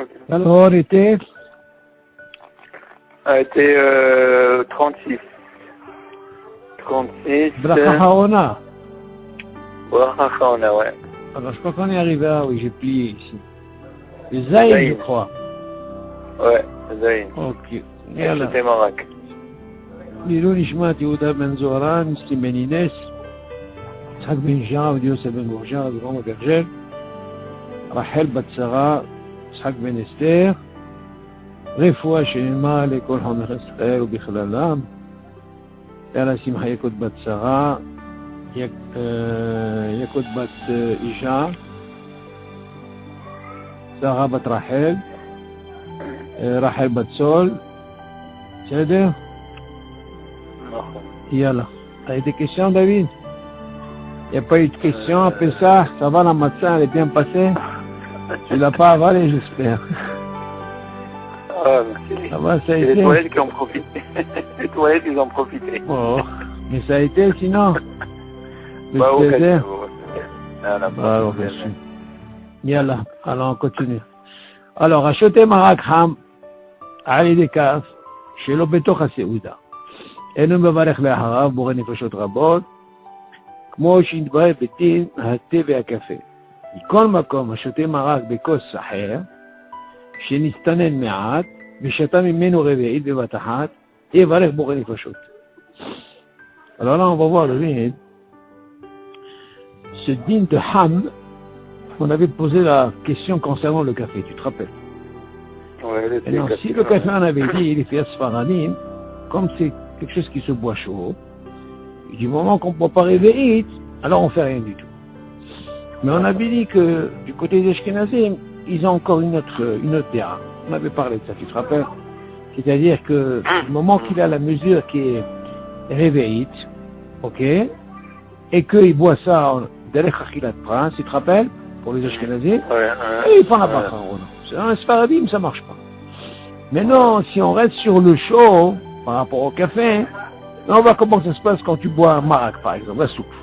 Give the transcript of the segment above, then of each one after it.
Ok. Alors, était A été 36. 36. Bracha Haona. Bracha Haona, ouais. Alors, je crois qu'on est arrivé à, oui, j'ai plié ici. Les Zaïd, je Zaïd. crois. Ouais, Zayn. Ok. Et Yalla. c'était Marak. לעילוי נשמת יהודה בן זוהרן, מסכים בן אינס, יצחק בן ז'אב, יוסף בן גורשע, אברהם הגרשל, רחל בת שרה, יצחק בן אסתר, רפואה שלמה לכל חומר ישראל ובכללם, יאללה שמחה יקות בת שרה, יקות בת אישה, שרה בת רחל, רחל בת סול, בסדר? נכון. Yalla. T'as eu des questions, David? Il n'y a pas eu de questions après ça? Ça va, la matin, elle est bien passée? Tu l'as pas avalé, j'espère. Ah, merci. Ça va, ça a C'est les été? toilettes qui ont profité. Les toilettes, ils ont profité. Oh, mais ça a été sinon? Le Bah, au Césaire? Bravo, merci. Yalla, alors on continue. Alors, השותה מרק חם על ידי כף שלא בתוך הסעודה. אינו מברך לאחריו בורא נפשות רבות, כמו שהתברר בדין התה והקפה. מכל מקום השותה מרק בכוס אחר, שנסתנן מעט, ושתה ממנו רביעית בבת אחת, יברך בורא נפשות. Alors là, on va voir le vide. Ce din de Ham, on avait posé la question concernant le café, tu te rappelles? Ouais, Et non, si le café on avait dit, il est fait Sfaradim, comme c'est quelque chose qui se boit chaud, du moment qu'on ne peut pas réveiller, alors on ne fait rien du tout. Mais on avait dit que du côté des Ashkenazim, ils ont encore une autre déa. On avait parlé de ça, tu te rappelles? C'est-à-dire que du moment qu'il a la mesure qui est réveillite, ok, et qu'il boit ça en derech achilat prince, tu te rappelles? Pour les Ashkenazim, et ils font la bracha. C'est un Sfaradim, ça marche pas. Maintenant, si on reste sur le chaud, par rapport au café, on va comment ça se passe quand tu bois un marak, par exemple, la soupe.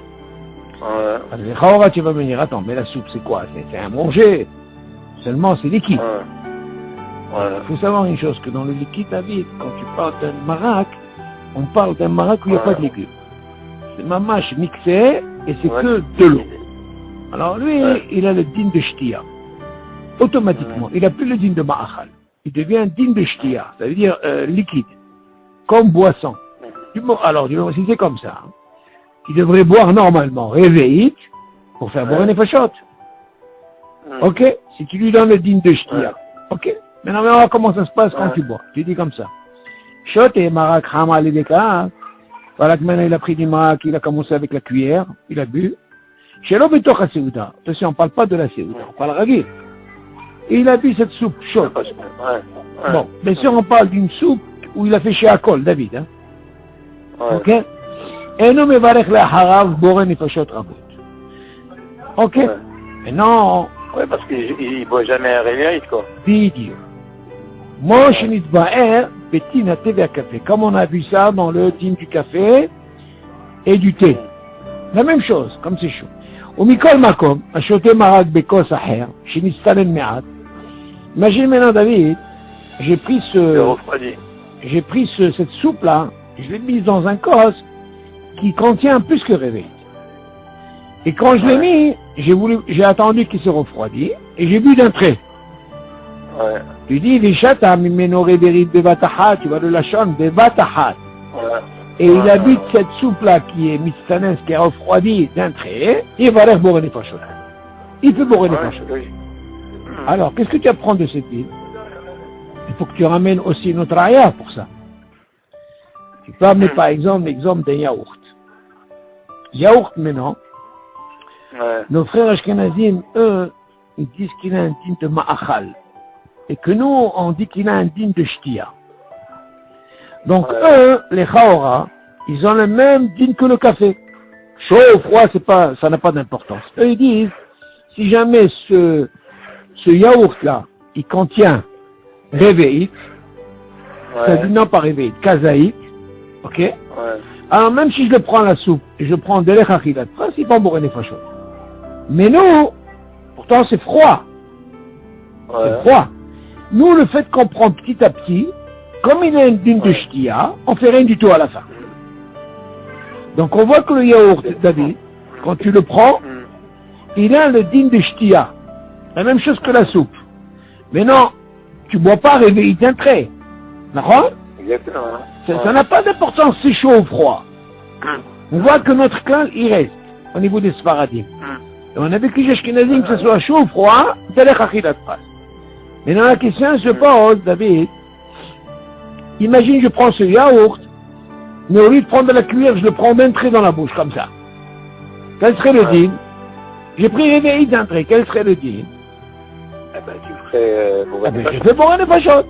Les Khawara, tu vas me dire, attends, mais la soupe, c'est quoi? C'est à manger. Seulement, c'est liquide. Il faut savoir une chose, que dans le liquide, David, quand tu parles d'un marak, on parle d'un marak où il n'y a pas de légumes. C'est mamache mixé, et c'est que de l'eau. Alors lui, il a le din de shtia. Automatiquement, il n'a plus le din de ma'achal. Il devient un din de shtia, ça veut dire liquide. Comme boisson. Alors, si c'est comme ça, hein, il devrait boire normalement, réveillé, pour faire boire une fachot. Ok? Si tu lui donnes le din de shtia. Ok? Maintenant, on va voir comment ça se passe quand tu bois. Tu dis comme ça. Shot et marak hama l'ideka. Voilà que maintenant il a pris du marak, il a commencé avec la cuillère, il a bu. Chez l'homme, attention, on ne parle pas de la séouda, on parle ragil. Et il a bu cette soupe chaude. Bon, bien sûr, on parle d'une soupe où il a fait chez Akol, David. Hein? Ok? Et nous, mevarech l'acharav, boré nefashot rabot. Ok? Maintenant, oui, parce qu'il ne boit jamais un réveil, quoi. Bidio. Moi, je n'ai pas un petit à thé vers café. Comme on a vu ça dans le din du café et du thé. La même chose, comme c'est chaud. ומכל מקום, השותה מרק בכוס אחר, שנסתנן מעט. Imagine maintenant, David, j'ai pris cette soupe-là, je l'ai mise dans un cos qui contient plus que réveil. Et quand je l'ai mis, j'ai attendu qu'il se refroidisse et j'ai bu d'un trait. Tu dis, Vishata mimeno reverit bevatachat, tu vas de la chaîne bevatachat. Et il habite cette soupe-là qui est mitzanès, qui est refroidie d'un trait, il va aller boire les fachot. Il peut boire les fachot. Alors, qu'est-ce que tu apprends de cette ville? Il faut que tu ramènes aussi notre aya pour ça. Tu peux amener par exemple l'exemple d'un yaourt. Yaourt maintenant, nos frères ashkenazim, eux, ils disent qu'il a un din de ma'achal. Et que nous, on dit qu'il a un din de shtia. Donc eux, les Khawara, ils ont le même din que le café. Chaud ou froid, ça n'a pas d'importance. Eux, ils disent, si jamais ce yaourt-là, il contient réveillite, ça dit non pas réveillite, kazaït, ok? Alors même si je le prends la soupe, et je prends de l'echachilat, c'est pas pour une fachot. Mais nous, pourtant c'est froid. C'est froid. Nous, le fait qu'on prend petit à petit, comme il est un din de shtia, on fait rien du tout à la fin. Donc on voit que le yaourt, David, quand tu le prends, il a le din de shtia. La même chose que la soupe. Mais non, tu bois pas réveillé d'un trait. D'accord? Exactement. Ça n'a pas d'importance si chaud ou froid. On voit que notre clan, il reste au niveau des Sfaradim. Et on a vu que les Ashkenazim, que ce soit chaud ou froid, c'est les Chachilat Pras. Mais dans la question se pose, David, imagine je prends ce yaourt, mais au lieu de prendre de la cuillère, je le prends d'un trait dans la bouche, comme ça. Quel serait le din? J'ai pris réveillé d'un trait, quel serait le din? Eh ben, tu ferais pour Je fais pour un Nefashot.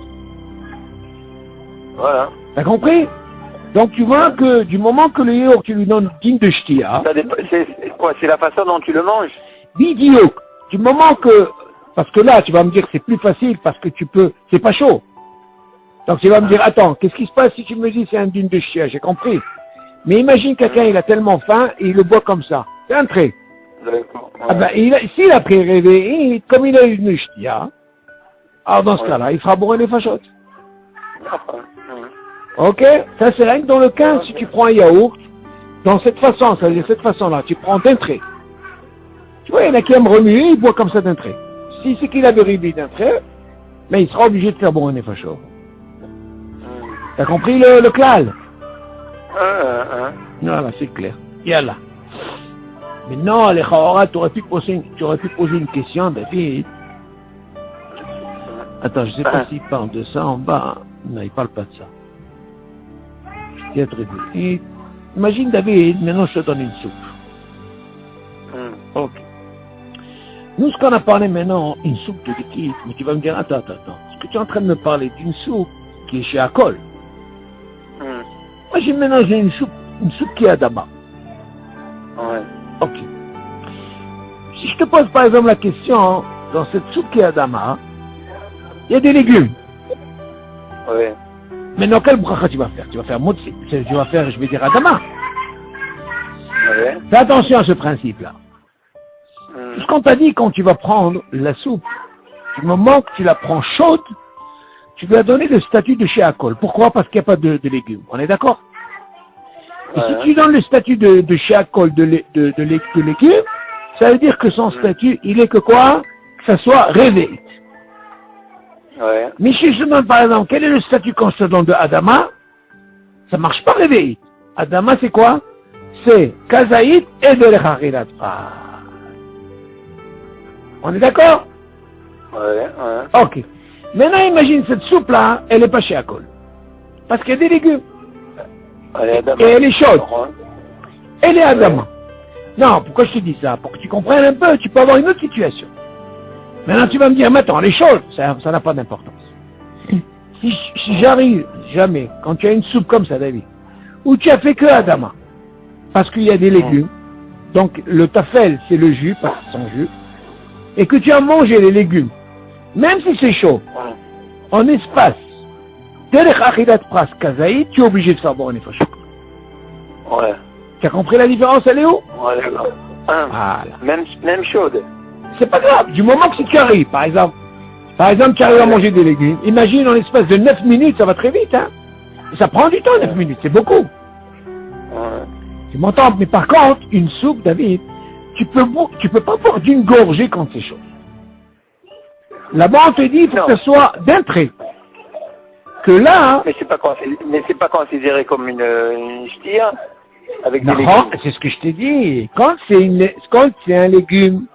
Voilà. T'as compris? Donc tu vois que du moment que le yaourt, tu lui donnes din de shtia, C'est quoi? C'est la façon dont tu le manges? Bidiok, du moment que, parce que là, tu vas me dire que c'est plus facile parce que tu peux, c'est pas chaud. Donc tu vas me dire, attends, qu'est-ce qui se passe si tu me dis c'est un dîne de chien? J'ai compris. Mais imagine quelqu'un, il a tellement faim et il le boit comme ça. C'est un trait. D'accord. Ah ben, s'il a pris rêvé, comme il a une ch'tia, alors dans ce cas-là, il fera bourrer les fachottes. Ok? Ça c'est rien que dans le cas, si tu prends un yaourt, dans cette façon, ça veut dire cette façon-là, tu prends d'un trait. Tu vois, il y en a qui aiment remuer, il boit comme ça d'un trait. Si c'est qu'il a de rêvé d'un trait, mais il sera obligé de faire bourrer les fachottes. T'as compris le klal? Voilà, c'est clair. Yallah. Maintenant, les Khawara, tu aurais pu poser une question, David. Attends, je sais pas s'il parle de ça en bas. Non, il parle pas de ça. Peut-être réveillé. Imagine, David, maintenant je te donne une soupe. Ok. Nous, ce qu'on a parlé maintenant, une soupe de liquide, mais tu vas me dire, attends. Est-ce que tu es en train de me parler d'une soupe qui est chez Akol? Moi, j'ai mélangé une soupe qui est Adama. Ouais. Ok. Si je te pose par exemple la question, dans cette soupe qui est Adama, il y a des légumes. Ouais. Maintenant, quel bracha tu vas faire? Tu vas faire motzi. Tu vas faire, je vais dire, Adama. Ouais. Fais attention à ce principe-là. Ce qu'on t'a dit quand tu vas prendre la soupe, du moment que tu la prends chaude, tu lui as donné le statut de chez Akol. Pourquoi? Parce qu'il n'y a pas de légumes. On est d'accord? Et si tu donnes le statut de chez Akol de légumes, ça veut dire que son statut, il est que quoi? Que ça soit réveillé. Ouais. Mais si je te donne par exemple, quel est le statut quand je te donne de Adama? Ça marche pas réveillé. Adama c'est quoi? C'est Kazaït et de l'Echarilat. On est d'accord? Ouais. Ok. Maintenant imagine cette soupe là, elle est pas chez Akol. Parce qu'il y a des légumes. Et elle est chaude. Elle est Adama. Non, pourquoi je te dis ça? Pour que tu comprennes un peu, tu peux avoir une autre situation. Maintenant tu vas me dire, mais attends, elle est chaude, ça n'a pas d'importance. Si j'arrive jamais, quand tu as une soupe comme ça, David, où tu as fait que Adama, parce qu'il y a des légumes, donc le tafel c'est le jus, pas son jus, et que tu as mangé les légumes, même si c'est chaud, en espace, derech achidat pras kazaï, tu es obligé de faire boire un effort. Ouais. Tu as compris la différence, elle est où? Ouais, d'accord. Voilà. Même chaude. C'est pas grave, du moment que si tu arrives, par exemple, tu arrives à manger des légumes, imagine en l'espace de 9 minutes, ça va très vite, hein. Et ça prend du temps, 9 minutes, c'est beaucoup. Ouais. Tu m'entends? Mais par contre, une soupe, David, tu peux pas boire d'une gorgée quand c'est chaud. Là-bas, on te dit, il faut que ce soit d'un trait. Que là... Mais c'est pas considéré comme une ch'tia avec des Non, légumes. c'est ce que je t'ai dit. Quand c'est un légume,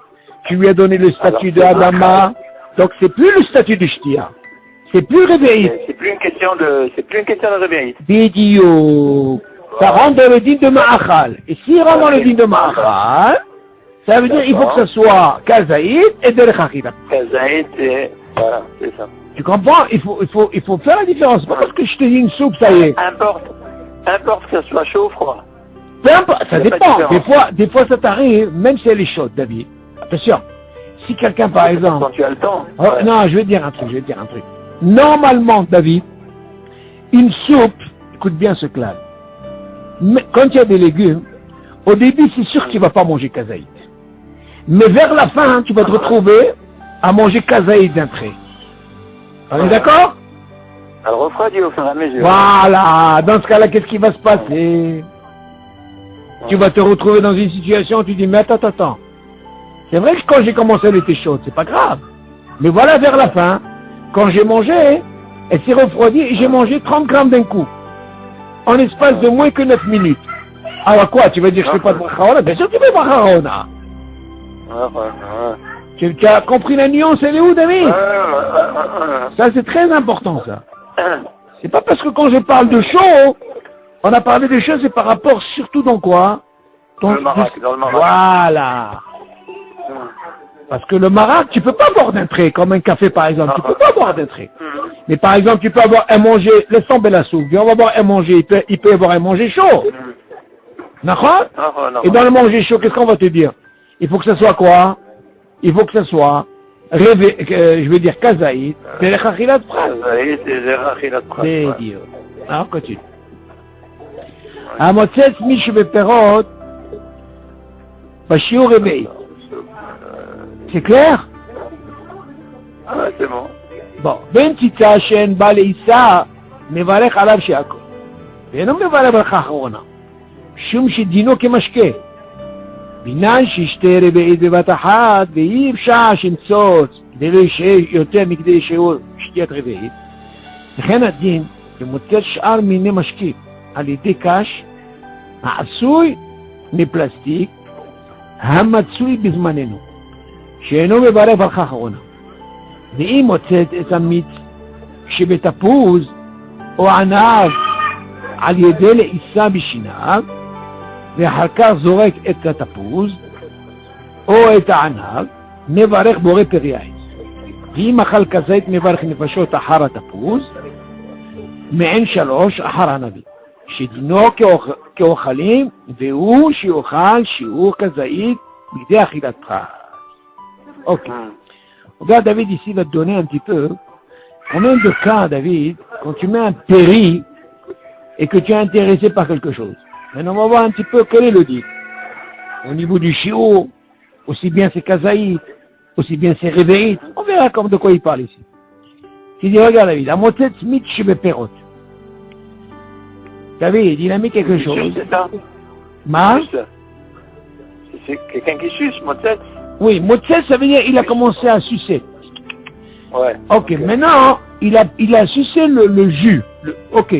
tu lui as donné le statut de Adama, donc c'est plus le statut de Shtia. C'est plus réveillé. C'est plus une question de réveil. Bidio. Ça rentre dans le din de Ma'achal. Et s'il rentre dans le din de Ma'achal, ça veut dire qu'il faut que ce soit Kazaïd et Derech Achidat. Kazaïd, voilà, c'est ça. Tu comprends? Il faut faire la différence. Pas parce que je te dis une soupe, ça y est. Importe que ce soit chaud ou froid. Peu importe, ça dépend. Des fois ça t'arrive, même si elle est chaude, David. Attention. Si quelqu'un, par exemple... Quand tu as le temps. Oh, non, je vais te dire un truc. Normalement, David, une soupe, écoute bien ce clal. Mais quand il y a des légumes, au début, c'est sûr que tu ne vas pas manger kazaïd. Mais vers la fin, tu vas te retrouver à manger kazaïd d'un trait. On est d'accord? Elle refroidit au fur et à mesure. Voilà. Dans ce cas-là, qu'est-ce qui va se passer? Tu vas te retrouver dans une situation où tu dis, mais attends. C'est vrai que quand j'ai commencé, elle était chaude, c'est pas grave. Mais voilà, vers la fin, quand j'ai mangé, elle s'est refroidie et j'ai mangé 30 grammes d'un coup. En espace de moins que 9 minutes. Alors quoi, tu vas dire que je fais pas de bracha? Bien sûr que tu fais bracha. Tu as compris la nuance, elle est où, David? Ça, c'est très important, ça. C'est pas parce que quand je parle de chaud, on a parlé des choses, c'est par rapport surtout dans quoi? Dans le marac. Voilà. Parce que le marac, tu peux pas boire d'un trait, comme un café par exemple, tu peux pas boire d'un trait. Mais par exemple, tu peux avoir un manger, laisse tomber la soupe, viens, on va boire un manger, il peut y avoir un manger chaud. D'accord? Et dans le manger chaud, qu'est-ce qu'on va te dire? Il faut que ce soit quoi? Il faut que ce soit rêvé, je veux dire kazaït, c'est l'achilat pras. בדיוק. Alors continue. המוצץ מי שבפירות בשיעור רביעי. C'est clair? Ah ouais, c'est bon. Bon, בין ציצה שאין בא לעיסה, מברך עליו שהכל. ואינו מברך ברכה אחרונה, משום שדינו כמשקה. בינן שישתה רביעית בבת אחת, ואי אפשר שנצוץ, כדי לא ישאר יותר מכדי שהוא שתיית רביעית. לכן הדין למוצץ שאר מיני משקים על ידי קש העשוי מפלסטיק המצוי בזמננו, שאינו מברך ברכה אחרונה. ואם מוצאת את המיץ שבתפוז או ענב על ידי לעיסה בשיניו, ואחר כך זורק את התפוז או את הענב, מברך בורא פרי העץ. ואם אכל כזית מברך נפשות אחר התפוז, מעין 3 אחר הנביא, שדינו כאוכלים, והוא שיאכל שיעור כזית בידי אכילת פרס. Ok. Regarde David ici, il va te donner un petit peu combien de cas, David, quand tu mets un péri et que tu es intéressé par quelque chose. Maintenant, on va voir un petit peu quel est le dit. Au niveau du shiur, aussi bien c'est kazaït, aussi bien c'est réveillite. On verra comme de quoi il parle ici. Il dit, regarde David, à motet mit shbeperot. David, il a mis quelque chose. C'est ça. Ma? C'est quelqu'un qui suce, motet. Oui, motet, ça veut dire il a commencé à sucer. Ouais. Ok, maintenant, il a sucé le jus. Ok.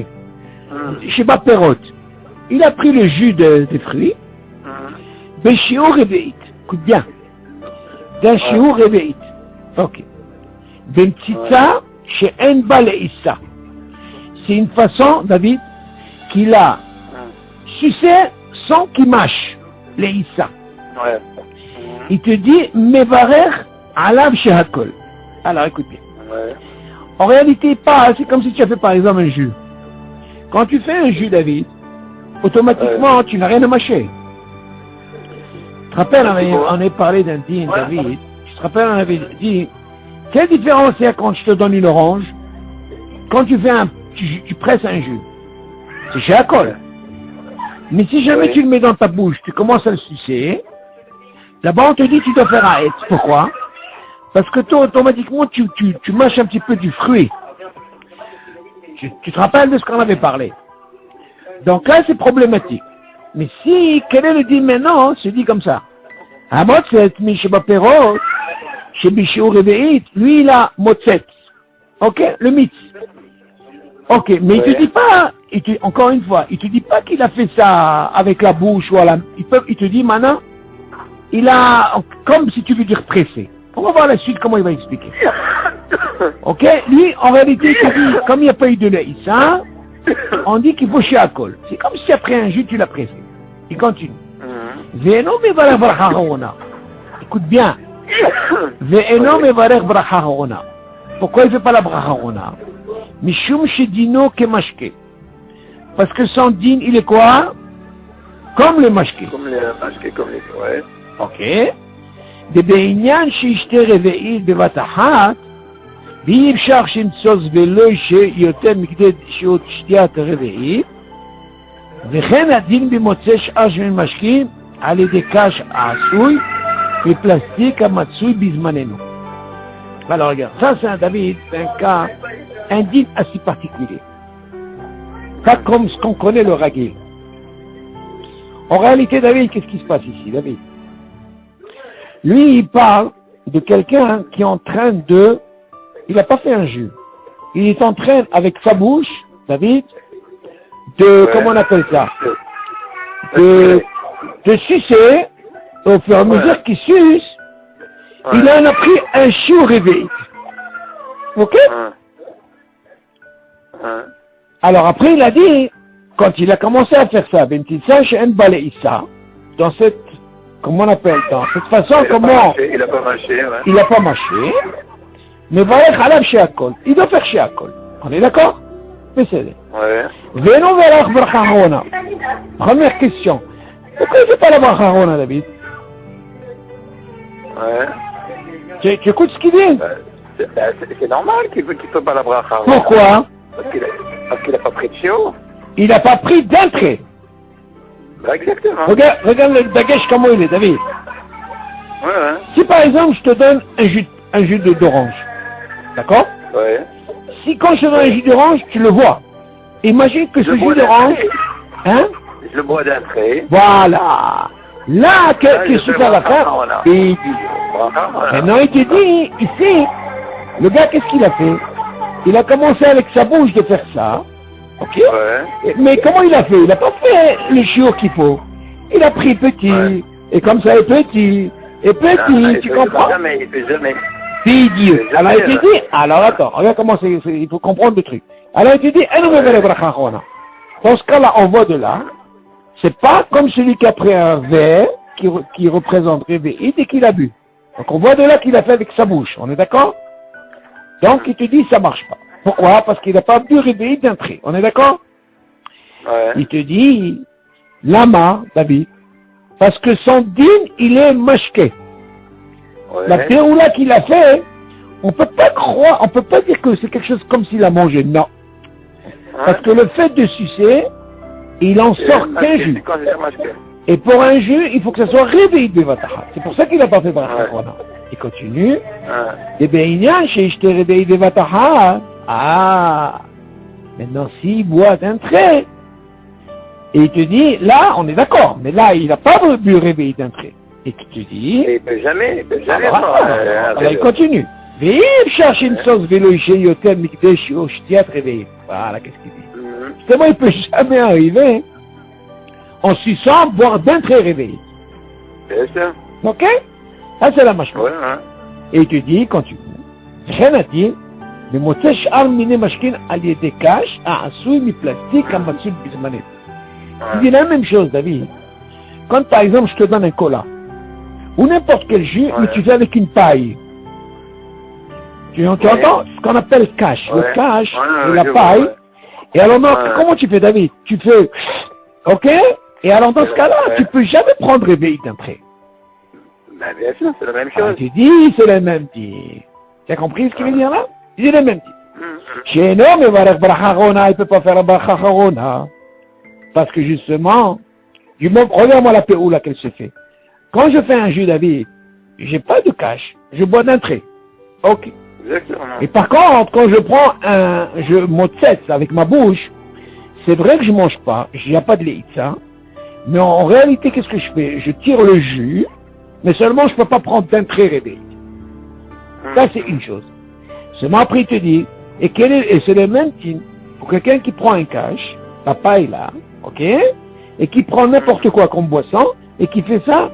Chez Baperot. Il a pris le jus des fruits. Ben shiur réveillite. Écoute bien. D'un shiur réveillite. Ok. Ben tzitza chez en baleissa. C'est une façon, David, qu'il a sucé sans qu'il mâche les issa. Ouais. Il te dit mevarer alav shehakol. Alors écoute bien. Ouais. En réalité, pas. C'est comme si tu as fait par exemple un jus. Quand tu fais un jus, David, automatiquement, tu n'as rien à mâcher. Tu te rappelles, on a parlé d'un din, David. Tu te rappelles, on avait dit, quelle différence il y a quand je te donne une orange? Quand tu fais tu presses un jus. C'est chez Akol. Mais si jamais tu le mets dans ta bouche, tu commences à le sucer, là-bas on te dit tu dois faire un et. Pourquoi? Parce que toi, automatiquement, tu mâches un petit peu du fruit. Tu te rappelles de ce qu'on avait parlé. Donc là, c'est problématique. Mais si, quel est le dit maintenant? C'est dit comme ça. Motzet, Mishabaperot, chez Bishiur Reveït, lui, il a Motzet. Ok? Le mythe. Ok, mais il te dit pas, encore une fois, il te dit pas qu'il a fait ça avec la bouche ou à la... Il te dit maintenant, il a, comme si tu veux dire pressé. On va voir la suite, comment il va expliquer. Ok? Lui, en réalité, il te dit, comme il n'y a pas eu de lait, ça, on dit qu'il faut chez Akol. C'est comme si après un jus, tu l'as pressé. Il continue. Ve'eno mevarech bracha harona. Écoute bien. Ve'eno mevarech bracha harona. Pourquoi il ne fait pas la bracha harona? Mishum shedino kemashke. Parce que son din, il est quoi? Comme le mashke. Comme les mashke, comme les... Ouais. Ok. ובעניין שישתה רביעית בבת אחת, ואי אפשר שנצוץ ולא יותר מכדי שתיית הרביעית, וכן הדין במוצא שאר שמן משקים על ידי קש העשוי מפלסטיק המצוי בזמננו. Alors regarde, ça c'est un David, c'est un cas indigne assez particulier. Pas comme ce qu'on connaît le raguet. En réalité, David, qu'est-ce qui se passe ici, David? Lui, il parle de quelqu'un qui est en train de... Il n'a pas fait un jus. Il est en train, avec sa bouche, David, de... Comment on appelle ça? De sucer, au fur et à mesure qu'il suce, il en a pris un chiot réveillé. Ok? Alors après, il a dit, quand il a commencé à faire ça, dans cette, comment on appelle ça, cette façon, comment... Il n'a pas mâché, ouais. Il n'a pas mâché, mais il doit faire shiakol. On est d'accord? Mais c'est Ouais. Première question. Pourquoi il ne fait pas la brachahona, David? Ouais. Tu écoutes ce qu'il dit? C'est normal qu'il ne peut pas la bracha. Pourquoi? Parce qu'il n'a pas pris de chiot. Il n'a pas pris d'entrée. Bah, exactement. Regarde le dagesh comment il est, David. Ouais, ouais. Si par exemple je te donne un jus d'orange, d'accord? Ouais. Si quand je te donne un jus d'orange, tu le vois. Imagine que ce jus d'orange, hein? Je le bois d'entrée. Voilà. Là, qu'est-ce que tu vas faire? Maintenant, il te dit, ici, le gars, qu'est-ce qu'il a fait? Il a commencé avec sa bouche de faire ça. Ok? Ouais. Mais comment il a fait? Il n'a pas fait le chiot qu'il faut. Il a pris petit, et comme ça, et petit, tu comprends? Il fait jamais. C'est idiot. Alors il te dit, alors attends, regarde comment il faut comprendre le truc. Alors il te dit, dans ce cas-là, on voit de là, c'est pas comme celui qui a pris un verre qui représente réveillé et qu'il a bu. Donc on voit de là qu'il a fait avec sa bouche, on est d'accord? Donc il te dit, ça marche pas. Pourquoi? Parce qu'il n'a pas bu réveillé d'entrée, on est d'accord? Ouais. Il te dit, lama, David, parce que son dîne, il est mashké. Ouais. La théoula qu'il a fait, on peut pas croire, on peut pas dire que c'est quelque chose comme s'il a mangé, non. Parce que le fait de sucer, il en sort qu'un jus. Et pour un jus, il faut que ça soit réveillé de Vataha. C'est pour ça qu'il n'a pas fait bracha. Il continue. Et bien, il y a chez je t'ai réveillé de Vataha. Ah, maintenant s'il boit d'un trait, et il te dit, là, on est d'accord, mais là, il n'a pas bu réveillé d'un trait. Et tu te dis... Il ne peut jamais, alors il continue. Vive chercher une sauce vélo chez Yotel Mikdesh au Shtiat réveillé. Voilà, qu'est-ce qu'il dit. Justement, il ne peut jamais arriver en suçant, boire d'un trait réveillé. C'est ça. Ok? Ça, c'est la machine. Ouais, et il te dit, continue. Rien à dire, mais motèche arminé machkin allié des caches à un souille mi plastique à matsul bismanet. Il dit la même chose, David. Quand par exemple, je te donne un cola, ou n'importe quel jus, mais tu fais avec une paille. Tu entends ce qu'on appelle cache. Le cache et la paille. Et alors, comment tu fais, David? Tu fais, ok? Et alors, dans ce cas-là, tu peux jamais prendre réveil d'entrée. Ben, bien sûr, c'est la même chose. Tu dis, c'est le même dit. Tu as compris ce qu'il veut dire là? Il dit le même dit. Chez nous, mais il ne peut pas faire la brachahona. Parce que justement, regarde-moi la péoula qu'elle se fait. Quand je fais un jus, David, j'ai pas de cache, je bois d'entrée. Ok. Exactement. Et par contre, quand je prends je m'otsette avec ma bouche, c'est vrai que je mange pas, il n'y a pas de lait, ça. Mais en réalité, qu'est-ce que je fais? Je tire le jus, mais seulement je peux pas prendre d'entrée réveillé. Ça, c'est une chose. Seulement après, il te dit, et c'est le même type pour quelqu'un qui prend un cache, la paille là, ok, et qui prend n'importe quoi comme boisson, et qui fait ça,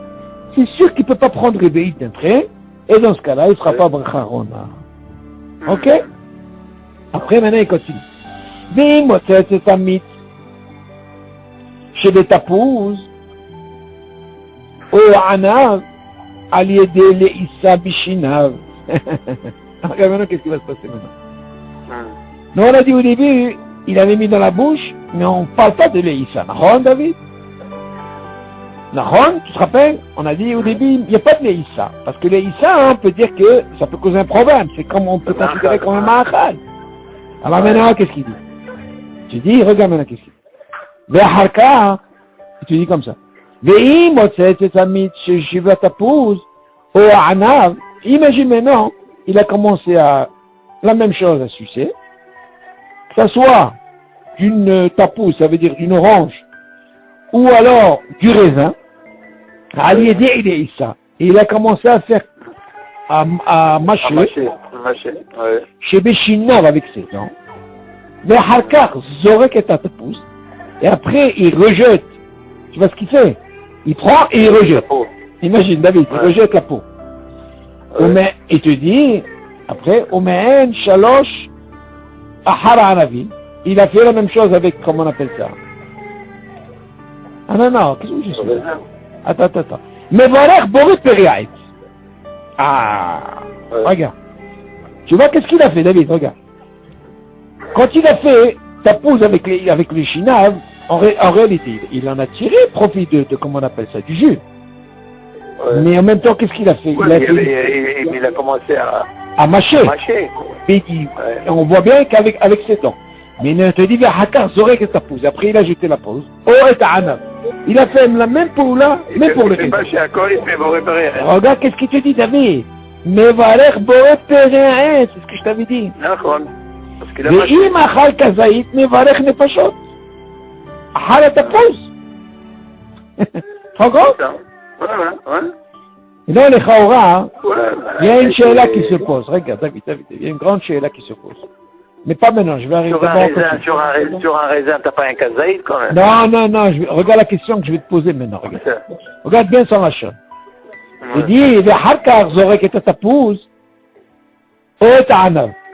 c'est sûr qu'il ne peut pas prendre réveil d'entrée, et dans ce cas-là, il ne sera pas bracharona. Ok? Après, maintenant, il continue. Dis-moi, c'est un mythe. Chez les tapous, au anav, à l'aider les issa bishinav. Regarde maintenant, qu'est-ce qui va se passer maintenant? Nous, on a dit au début, il avait mis dans la bouche, mais on ne parle pas de l'Eïssa. Nahon, David? Nahon, tu te rappelles? On a dit au début, il n'y a pas de l'Eïssa. Parce que l'Eïssa, on peut dire que ça peut causer un problème. C'est comme on peut considérer comme un mahachal. Alors maintenant, qu'est-ce qu'il dit? Tu dis, regarde maintenant, qu'est-ce qu'il dit? Ve'harka, tu dis comme ça. Ve'im, otzet et tamit, shivat tapuz, ou anav. Imagine maintenant, il a commencé à la même chose à sucer, que ce soit d'une tapouse, ça veut dire d'une orange, ou alors du raisin, Ali Yedi il est ça. Et il a commencé à faire, à mâcher, ouais. chez Béchinav avec ses dents. Mais Harkar, Zorek est à tapouse, et après il rejette. Tu vois ce qu'il fait? Il prend et il rejette. Imagine David, il rejette la peau. Mais il te dit, après, Ome'en Shalosh Ahara Anavi. Il a fait la même chose avec, comment on appelle ça? Ah non, qu'est-ce que je suis? Attends. Mevarech Boris Periaït. Ah, regarde. Tu vois qu'est-ce qu'il a fait, David? Regarde. Quand il a fait ta pose avec les chinaves, en réalité, il en a tiré profit de comment on appelle ça, du jus. Mais en même temps, qu'est-ce qu'il a fait? Il a commencé à mâcher. Et on voit bien qu'avec ses dents. Mais il te dit, Hakar Zorek et ta pose. Après, il a jeté la pose. Oh, et Anab. Il a fait la même pour là, mais pour le reste. Regarde, qu'est-ce qu'il te dit, David? Mevarech Boré Péréen, c'est ce que je t'avais dit. ואם אכל כזית, מברך נפשות. אכל את הפוס. חוגות? Non, les Khaora, il y a une chéla qui se pose. Regarde, David, il y a une grande chéla qui se pose. Mais pas maintenant, je vais arriver sur un raisin, t'as pas un kazaïd quand même? Non, regarde la question que je vais te poser maintenant. Regarde bien son lachon. Il dit, Harkar Zorek et Tatapouz,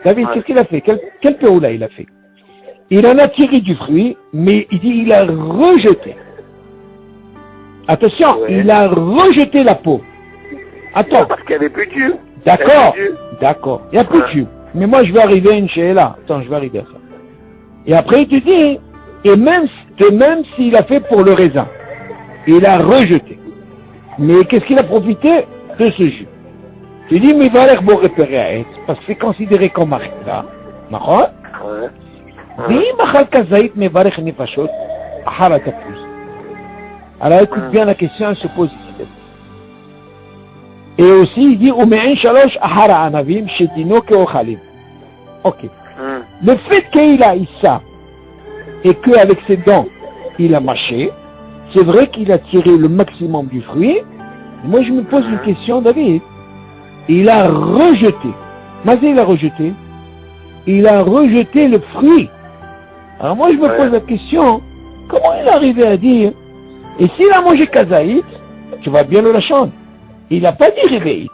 David, qu'est-ce qu'il a fait? Quel péoula il a fait? Il en a tiré du fruit, mais il dit, il a rejeté. Attention, il a rejeté la peau. Attends. Parce qu'il n'y avait plus de jus. D'accord. Il n'y a plus de jus. Mais moi, je vais arriver à une chéla. Attends, je vais arriver à ça. Et après, il te dit, et même s'il a fait pour le raisin, il a rejeté. Mais qu'est-ce qu'il a profité de ce jus? Tu dis, mais il va l'air beau repérer, parce que c'est considéré comme achila. D'accord? ואם אכל כזית מברך נפשות אחר התפוז. Alors écoute bien la question, elle se pose ici. Et aussi, il dit, ומעין שלוש אחר הענבים שדינו כאוכלים. Ok. Le fait qu'il a eu ça, et qu'avec ses dents, il a mâché, c'est vrai qu'il a tiré le maximum du fruit. Moi, je me pose une question, David. Il a rejeté. Mazé, il a rejeté. Il a rejeté le fruit. Alors moi, je me pose la question, comment il est arrivé à dire, et s'il a mangé kazaït, tu vas bien le lachon. Il n'a pas dit réveillite.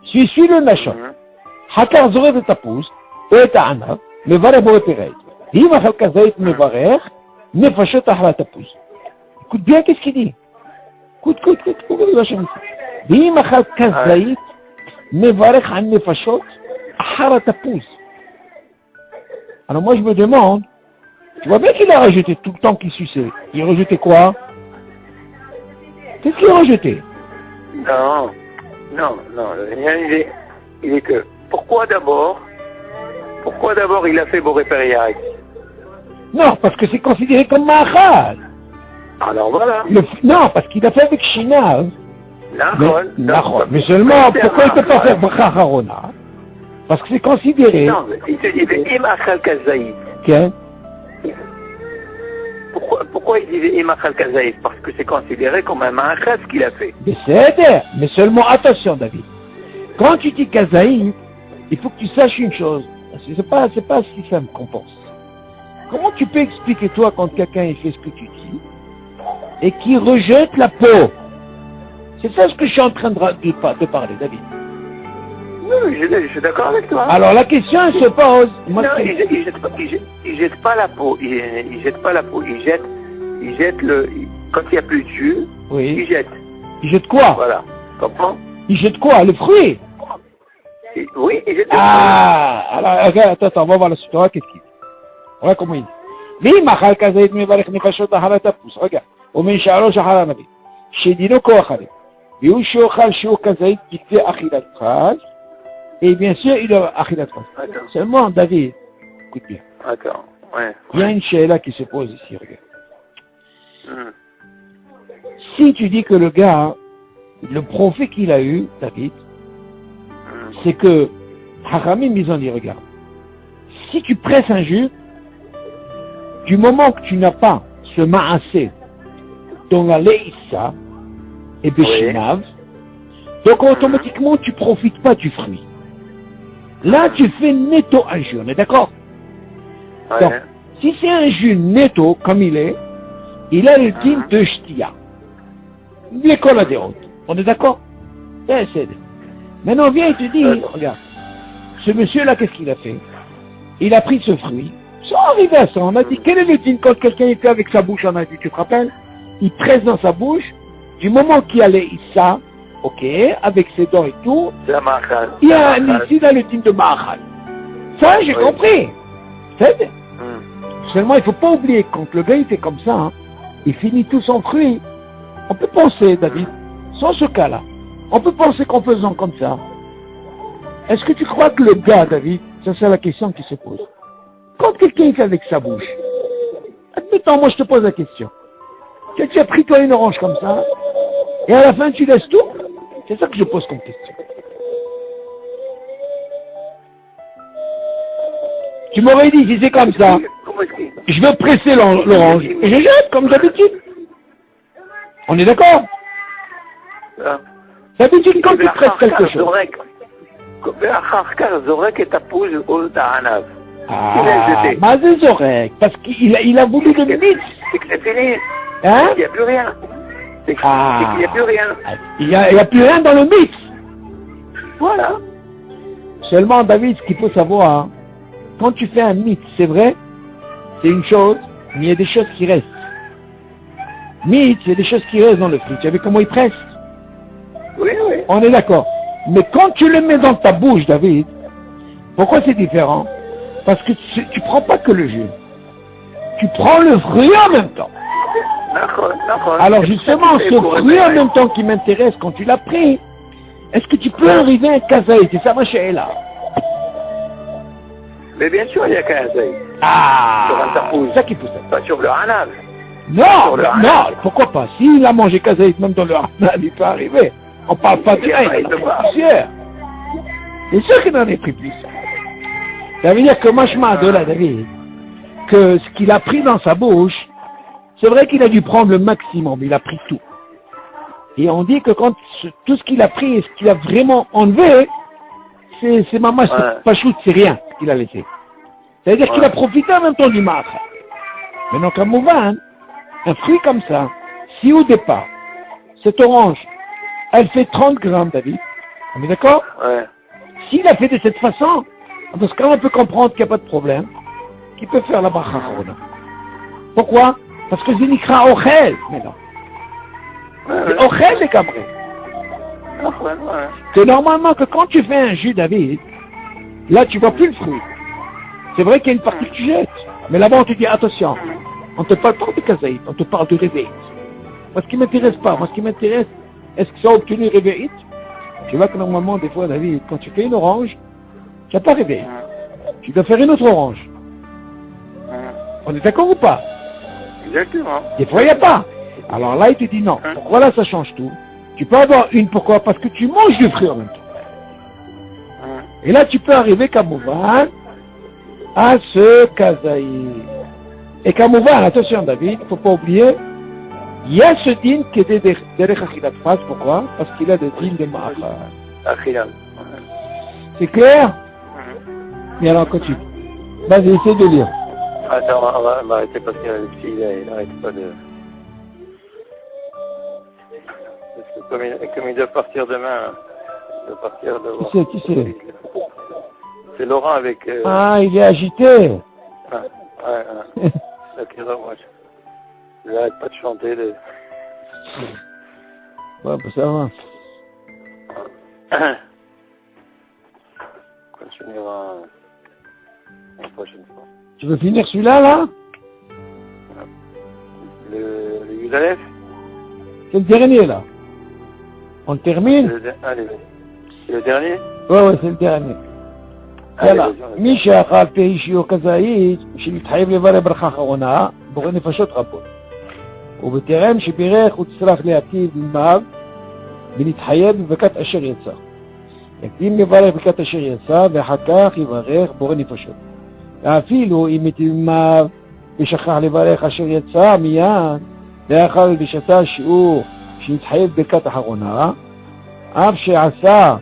Suis le lachon. Hakar zoret et tapous, et ta'ana, mevarech bo reperet. Il m'a fait kazaït mevarech, nefashot ahra tapous. Écoute bien qu'est-ce qu'il dit. Écoute le lachon. Il m'a fait kazaït, mevarech an nefashot ahra tapous. Alors moi je me demande, tu vois bien qu'il a rejeté tout le temps qu'il suçait. Il a rejeté quoi? Qu'est-ce qu'il a rejeté? Non, il est que, pourquoi d'abord il a fait Boré Periaï? Non, parce que c'est considéré comme Mahal. Alors voilà. Non, parce qu'il a fait avec Shinav. Mais seulement, pourquoi il ne peut pas faire Bracha Harona? Parce que c'est considéré... Non, mais il te dit, Im Achal Kazaïd. Okay. Pourquoi il disait Im Achal Kazaïd? Parce que c'est considéré comme un Mahal ce qu'il a fait. Mais seulement, attention David. Quand tu dis Kazaïd, il faut que tu saches une chose. C'est pas si simple qu'on pense. Comment tu peux expliquer toi quand quelqu'un il fait ce que tu dis et qui rejette la peau? C'est ça ce que je suis en train de parler, David. Oui, je suis d'accord avec toi. Alors la question elle se pose. Non, il jette pas la peau. Il jette pas la peau. Il jette le. Quand il n'y a plus de jus, il jette. Il jette quoi? Voilà. Comprends? Il jette quoi? Le fruit? Oui, il jette le fruit. Alors regarde, attends, on va voir la suite. Qu'est-ce qu'il dit? Regarde comment il dit. ואם אכל כזית מברך נפשות אחר התפוס, רגע, ומן שערו שחר הנביא, שדינו כאוכלים, והוא שאוכל שהוא כזית בכדי אכילת חג, et bien sûr, il aura achilat khas. Seulement, David, écoute bien. Attends, ouais. Il y a une chéla qui se pose ici, regarde. Si tu dis que le gars, le prophète qu'il a eu, David, c'est que Haramim, ils ont dit, regarde, si tu presses un jus, du moment que tu n'as pas ce ma'asé dans la leïssa et Beshinav, donc automatiquement tu profites pas du fruit. Là, tu fais netto un jus, on est d'accord? Ouais. Donc, si c'est un jus netto, comme il a le din de shtia. L'école des routes. On est d'accord? C'est. Maintenant, viens et te dit, regarde, ce monsieur-là, qu'est-ce qu'il a fait? Il a pris ce fruit, sans arriver à ça. On a dit, quel est le din quand quelqu'un était avec sa bouche? On a dit, tu te rappelles? Il presse dans sa bouche, du moment qu'il allait ça, ok, avec ses dents et tout, C'est la machal. il y a un ici dans le din de Mahal. Ça, j'ai compris. C'est. Seulement, il ne faut pas oublier, quand le gars il fait comme ça, hein, il finit tout son fruit. On peut penser, David, sans ce cas-là, on peut penser qu'en faisant comme ça, est-ce que tu crois que le gars, David, ça c'est la question qui se pose. Quand quelqu'un fait avec sa bouche, admettons, moi je te pose la question. Tu as pris toi une orange comme ça, et à la fin tu laisses tout? C'est ça que je pose comme question. Tu m'aurais dit, si c'est comme ça, Comment est-ce qu'il... je vais presser l'orange, et je jette, comme d'habitude. On est d'accord? D'habitude, quand tu presses quelque chose. ואחר כך זורק את הפוז או את הענב. Ah, מה זה זורק? Parce qu'il a voulu le mythe. C'est que c'est fini. Hein? Il n'y a plus rien. C'est qu'il n'y a plus rien. Il y a plus rien dans le mythe. Voilà. Seulement, David, ce qu'il faut savoir, quand tu fais un mythe, c'est vrai, c'est une chose, mais il y a des choses qui restent. Mythe, il y a des choses qui restent dans le fruit. Tu as vu comment il presse? Oui, oui. On est d'accord. Mais quand tu le mets dans ta bouche, David, pourquoi c'est différent? Parce que tu prends pas que le jus. Tu prends le fruit en même temps. Alors justement, ce fruit en même temps qui m'intéresse quand tu l'as pris, est-ce que tu peux arriver à un kazaï? C'est ça ma chérie là. Mais bien sûr, il n'y a qu'un zaï. Ah, Sur un tapouze. c'est ça qu'il faut savoir. Pas sur le hanaf. Non, non, pourquoi pas? S'il a mangé kazaï même dans le hanaf, il peut arriver. On parle pas de Il rien, il y a en a pas. pris plusieurs. C'est sûr qu'il en a pris plus. Ça veut dire que Mashma de là, David, que ce qu'il a pris dans sa bouche, c'est vrai qu'il a dû prendre le maximum, il a pris tout. Et on dit que quand tout ce qu'il a pris et ce qu'il a vraiment enlevé, c'est maman, c'est pas chou, c'est rien ce qu'il a laissé. C'est-à-dire qu'il a profité en même temps du marque. Maintenant, comme Mouvan, un fruit comme ça, si au départ, cette orange, elle fait 30 grammes, David, on est d'accord? Ouais. S'il a fait de cette façon, dans ce cas on peut comprendre qu'il n'y a pas de problème, qu'il peut faire la bracha chorona. Pourquoi? Parce que c'est nikra ochel, maintenant. C'est ochel les cabrés. Que normalement, que quand tu fais un jus, David, là tu vois plus le fruit. C'est vrai qu'il y a une partie que tu jettes, mais là-bas on te dit attention, on te parle pas de kazaït, on te parle de réveil. Moi ce qui m'intéresse pas, moi ce qui m'intéresse, est-ce que ça a obtenu réveil? Tu vois que normalement, des fois, David, quand tu fais une orange, tu n'as pas réveillé. Tu dois faire une autre orange. On est d'accord ou pas? Exactement. Des fois, il n'y a pas. Alors là, il te dit non. Pourquoi là, ça change tout? Tu peux avoir une, pourquoi? Parce que tu manges du fruit en même temps. Et là, tu peux arriver, Kamouvan, à ce kazaï. Et Kamouvan, attention, David, il ne faut pas oublier, il y a ce din qui était derrière Achilat Fas, pourquoi? Parce qu'il a le din de Mahal. Achilat. C'est clair? Mais alors, continue. Vas-y, essaie de lire. Attends, on va arrêter parce que le petit, il n'arrête pas de... Parce que comme il doit partir demain, il doit partir de... Qui c'est? C'est Laurent avec... Ah, il est agité. Ouais. Ok, moi, je n'arrête pas de chanter. Ouais, bah ça va. On continuera la prochaine fois. Tu veux finir celui-là, là? Le Yudalef? C'est le dernier, là. On le termine? Allez, c'est le dernier? Ouais, c'est le dernier. יאללה, מי שאכל פה אישי או כזאית, שמתחייב לברך ברכה אחרונה, בורא נפשות רבות. ובטרם שבירך הוא צריך להטיב עמם, ונתחייב בברכת אשר יצא. יקדים לברך ברכת אשר יצא, ואחר כך יברך בורא נפשות. אפילו אם יתמם ושכח לברך אשר יצא מיד, לאחר בשתה שיעור שהתחייב ברכת אחרונה, אף שעשה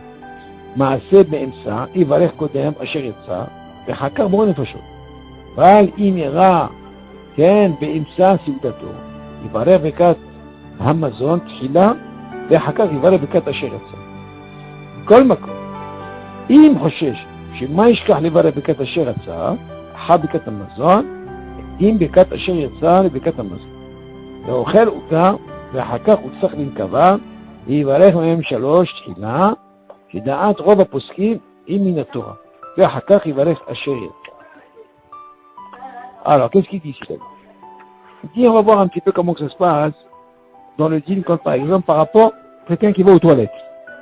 מעשה באמצע, יברך קודם אשר יצא, ואחר כך בורא נפשות. אבל אם יראה, כן, באמצע סעודתו, יברך ברכת המזון תחילה, ואחר כך יברך ברכת אשר יצא. בכל מקום, אם חושש שמה ישכח לברך ברכת אשר יצא, אחר ברכת המזון, יקדים ברכת אשר יצא לברכת המזון. ואוכל עוגה, ואחר כך הוא צריך לנקבה, ויברך מהם 3 תחילה, שדעת רוב הפוסקים היא מן התורה. ואחר כך יברך אשר יצא. Alors, qu'est-ce qu'il dit ici? Il dit, on va voir un petit peu comment que ça se passe dans le dîner, comme par exemple par rapport à quelqu'un qui va aux toilettes.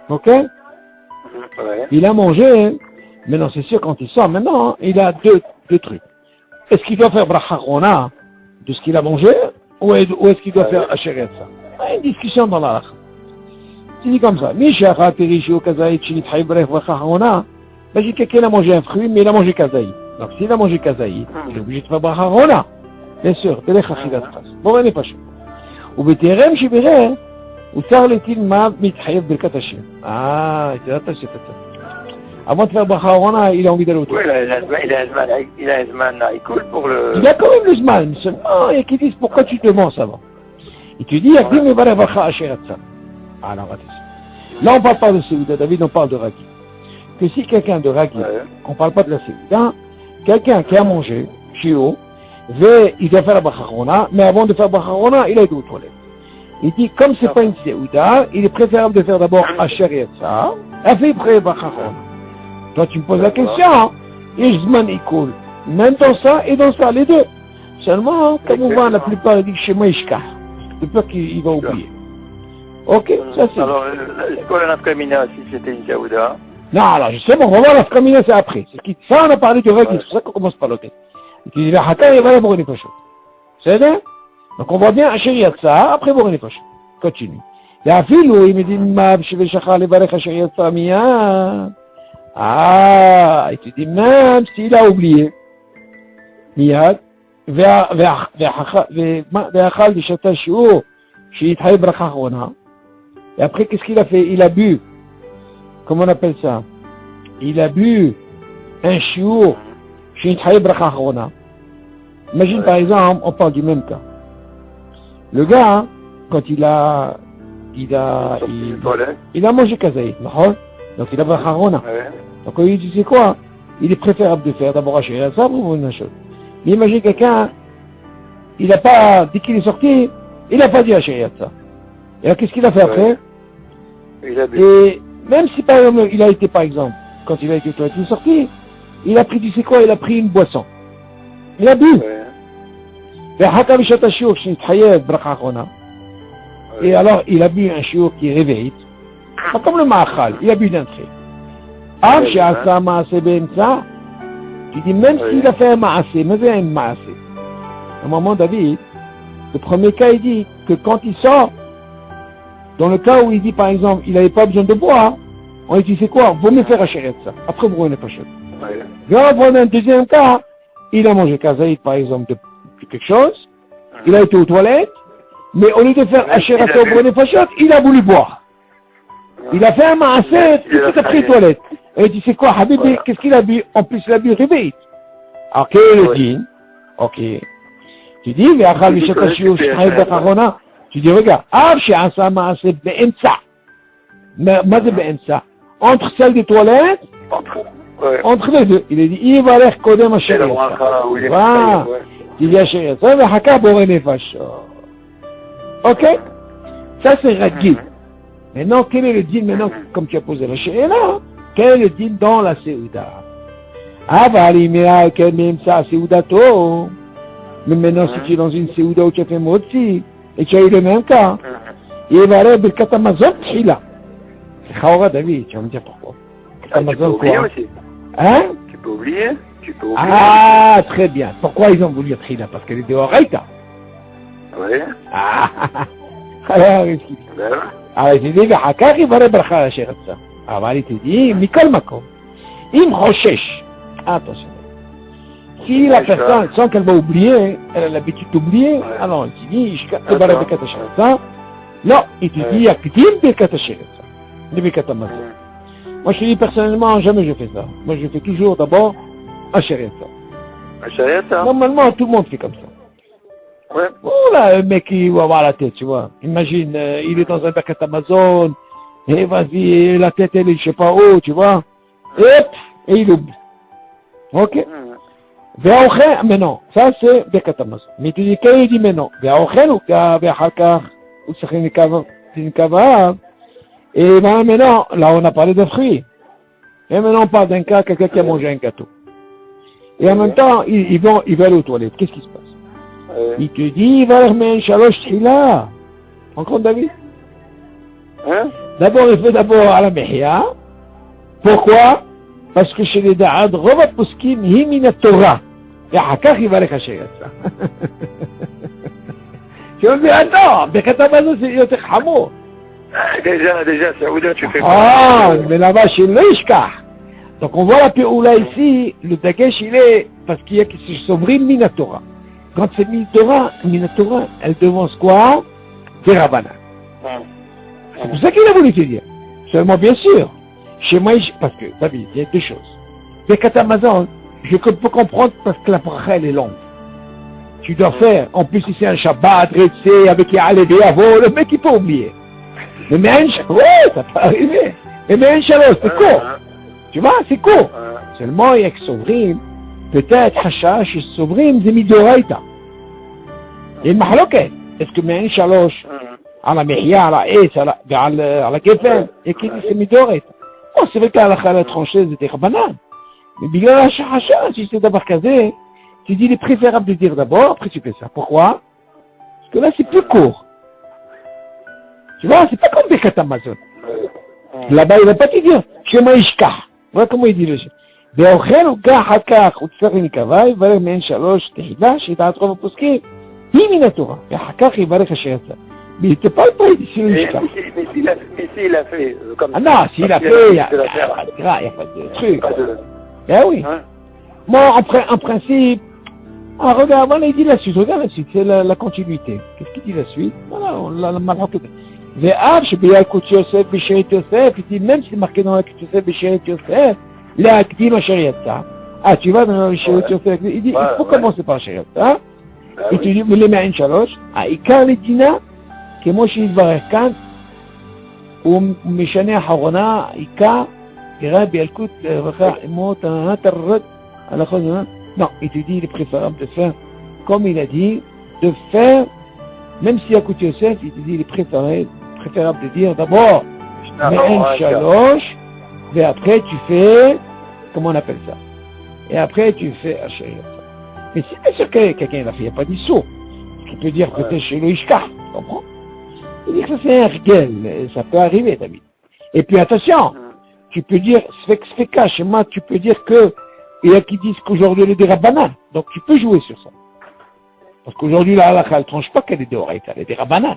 Ok? Ouais. Il a mangé, maintenant c'est sûr quand il sort, maintenant il a deux trucs. Est-ce qu'il doit faire bracharona de ce qu'il a mangé, ou est-ce qu'il doit faire asher yatsa? Il y a une discussion dans la c'est dit comme ça. Misha Terishi Kazaï Chinit Haybref bracharona, ben j'ai quelqu'un a mangé un fruit, mais il a mangé kazaï. Donc s'il a mangé kazaï, il est obligé de faire bracharona. Bien sûr, תלך אכילת חס. בואו אני פשוט. ובטרם שבירך, הותר להטיל מה מתחייב ברכת השם. ידעת שתצא. Avant de faire bracha arona, il a envie d'aller au toit. Oui, il a un zman cool pour le... Il a quand même le zman, seulement il y a qui disent pourquoi tu te devances avant. Et tu dis, Yakdim Mevarech bracha asher yatsa. Alors, là on parle pas de Séouda, David, on parle de Ragi. Que si quelqu'un de Ragi, on parle pas de la Séouda, quelqu'un qui a mangé, Shio, il doit faire la bracha arona, mais avant de faire bracha arona, il a été aux toilettes. Il dit, comme c'est pas une Séouda, il est préférable de faire d'abord asher yatsa, et après bracha arona. Toi, tu me poses la question, hein? Ishman Ikul. Même dans ça et dans ça, les deux. Seulement, comme on voit, la plupart disent chez moi, Ishkar. De peur qu'il va oublier. Ok, ça c'est. Alors, est-ce qu'on a nafkamina si c'était une Saouda? Non, alors justement, on va voir la nafkamina, c'est après. Ça, on a parlé de Ragi, c'est pour ça qu'on commence par l'hôtel. Et tu dis, la Hata, il va la Boré Nefashot. C'est ça? Donc on voit bien, Asher Yatsa, après Boré Nefashot. Continue. Et à Filou, il me dit, Mab, Sheve Shachar, Levarech, Asher Yatsa, Miyad. Et tu dis même s'il a oublié, Miyad, Ve'achal Bishata Shiur, She'ithaï Bracha Arona. Et après, qu'est-ce qu'il a fait? Il a bu, comment on appelle ça? Il a bu un Shiur, She'ithaï Bracha Arona. Imagine par exemple, on parle du même cas. Le gars, quand il a mangé kazaï, donc il a Bracha Arona. Donc il dit, c'est quoi? Il est préférable de faire d'abord Asher Yatsa pour une chose. Mais imagine quelqu'un, il n'a pas, dès qu'il est sorti, il n'a pas dit Asher Yatsa. Et alors qu'est-ce qu'il a fait après? Et même si par exemple, il a été par exemple, quand il a été il est sorti, il a pris, tu sais quoi? Il a pris une boisson. Il a bu. Et alors il a bu un shiur qui réveille. Pas comme le ma'achal, il a bu d'un trait. Tu dis, même s'il a fait un ma'asé, mais un ma'asé. À un moment, David, le premier cas, il dit que quand il sort, dans le cas où il dit, par exemple, il n'avait pas besoin de boire, on lui dit, c'est quoi? Vaut mieux faire Asher Yatsa. Après, vous ne pas cher. Et on va prendre un deuxième cas, il a mangé kazaïd, par exemple, de quelque chose, il a été aux toilettes, mais au lieu de faire Asher Yatsa au Brune Fachot, il a voulu boire. Il a fait un ma'asé, il s'est pris les toilettes. Et il dit, c'est quoi, Habibi, qu'est-ce qu'il a bu? En plus, il a bu réveil. Alors, quel est le din? Ok. Tu dis, tu dis, regarde, entre celle des toilettes, entre les deux. Il a dit, il va l'air kodem Asher Yatsa. Voilà. Tu dis, Asher Yatsa, mais haka boré nefashot. Ok? Ça, c'est Ragil. Maintenant, quel est le din maintenant, comme tu as posé la chérie là? Quel est le din dans la Séouda? Mais maintenant, si tu es dans une Séouda où tu as fait Motsi, et tu as eu le même cas, il va aller Birkat Hamazon Tchila. C'est Khawra David, tu vas me dire pourquoi. Tu peux oublier aussi. Hein? Tu peux oublier. Ah, très bien. Pourquoi ils ont voulu Tchila? Parce qu'elle est de Horaïta. Oui. Alors, qu'est-ce qu'il dit? Alors, il dit, Hakar, il va aller Bracha Asher Yatsa. אבל היא תדעי, מכל מקום, אם חושש, attention, si la personne, sans qu'elle va oublier, elle a l'habitude d'oublier, alors il dit, je te barre Birkat HaSheretza, non, il te dit, Yakdim Birkat HaSheretza, le Birkat HaMazon. Moi je te dis personnellement, jamais je fais ça. Moi je fais toujours d'abord HaSheretza. HaSheretza. Normalement tout le monde fait comme ça. Ouais. Voilà, un mec qui va avoir la tête, tu vois. Imagine, il est dans un Birkat HaMazon, et vas-y, la tête elle est je sais pas où, tu vois. Et il oublie. Ok. Mais non, ça c'est Birkat HaMazon. Mais tu dis, quand il dit mais non, ואחר כך הוא צריך נקבה, et maintenant, là on a parlé de fruits. Et maintenant on parle d'un cas, quelqu'un qui a mangé un gâteau. Et en même temps, il va aller aux toilettes. Qu'est-ce qui se passe? Il te dit, il va remettre shalosh tchila. En compte, David? Hein? D'abord, il fait d'abord à la mehia. Pourquoi? Parce que chez les da'ad, Rovat Poskim, Himina Torah. Et Hakar, il va aller cacher ça. Tu vas me dire, attends, Birkat HaMazon, c'est yoter hamour. Déjà, ça veut dire que tu fais Ah, mais là-bas, chez l'Ishkah. Donc, on voit la Péoula ici, le Dagesh, il est, parce qu'il y a qui se s'ouvrit Minatora. Quand c'est Minatora, elle devance quoi? Des Rabbanan. C'est pour ça qu'il a voulu te dire. Seulement, bien sûr, chez moi, parce que, David, il y a deux choses. Birkat HaMazon, je peux comprendre parce que la bracha, elle est longue. Tu dois faire, en plus, si c'est un Shabbat, Retsé, avec Ya'aleh Be'avo, le mec, il peut oublier. Mais ouais, ça peut arriver. Mais Shalosh, c'est court. Tu vois, c'est court. Seulement, il y a que Sovrim, peut-être, Hashash, Sovrim, c'est Midoraita. Il y a une mahloket. Est-ce que Me'en Shalosh, à la Mehia, à la Ess, à la Gefen, et qui dit c'est Midoraita. Bon, c'est vrai qu'à la tranchée, c'était Rabbanan. Mais Bigla Hashash, si c'est d'abord casé, tu dis, il est préférable de dire d'abord, après tu fais ça. Pourquoi? Parce que là, c'est plus court. Tu vois, c'est pas comme Birkat HaMazon. Là-bas, il va pas te dire, Shema Ishkah. Voilà comment il dit le chef. ואוכל הוגה אחר כך, הוא צריך נקבה, יברך מעין שלוש תחילה, שידעת רוב הפוסקים, היא מן התורה, ואחר כך יברך אשר יצא. Mais il n'était pas le prix d'ici le Ishkah. Mais s'il a fait comme ça. Ah non, s'il a fait, il n'y a pas de truc. Ben oui. Moi, en principe, regarde, voilà, il dit la suite, regarde la suite, c'est la continuité. Qu'est-ce qu'il dit la suite? Voilà, on l'a marqué. ואף שבילקוט יוסף בשארית יוסף, il dit même si c'est marqué dans ילקוט יוסף בשארית יוסף, להקדים אשר יצא. Tu vas dans בשארית יוסף, il dit, il faut commencer par שארית יצא, et tu dis, ולמעין שלוש, העיקר לדינה, כמו שהתברך כאן, הוא משנה אחרונה, העיקר, תראה בילקוט רווחה, אמות, תרד, non, il te dit, il est préférable de faire, comme il a dit, de faire, même si Yalkut Yosef, il te dit, il est préférable de dire d'abord, Me'en Shalosh, et après tu fais, comment on appelle ça? Et après tu fais Asher Yatsa. Mais si bien sûr que quelqu'un l'a fait, il n'y a pas d'issue. Tu peux dire peut-être chez le Ishkah, tu comprends? Il dit que ça c'est un rguel, ça peut arriver, David. Et puis attention, tu peux dire, Sfeka, chez moi, tu peux dire que, il y a qui disent qu'aujourd'hui il est des Rabbanan, donc tu peux jouer sur ça. Parce qu'aujourd'hui, la halakha, elle ne tranche pas qu'elle est de Horaïta, elle est des Rabbanan.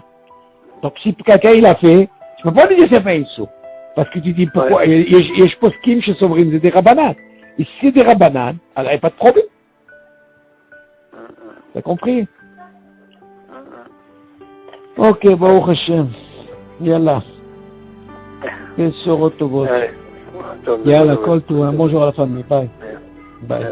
Donc si quelqu'un il a fait, tu ne peux pas lui dire c'est pas Issou. Parce que tu dis pourquoi, et je pose Kim chez Sovrim, c'est des Rabbanan. Et si c'est des Rabbanan, alors il n'y a pas de problème. T'as compris? Ok, Baruch Hashem. Yallah. Bessorot tovot. Yallah, kol tout, bonjour à la famille, bye. Bye.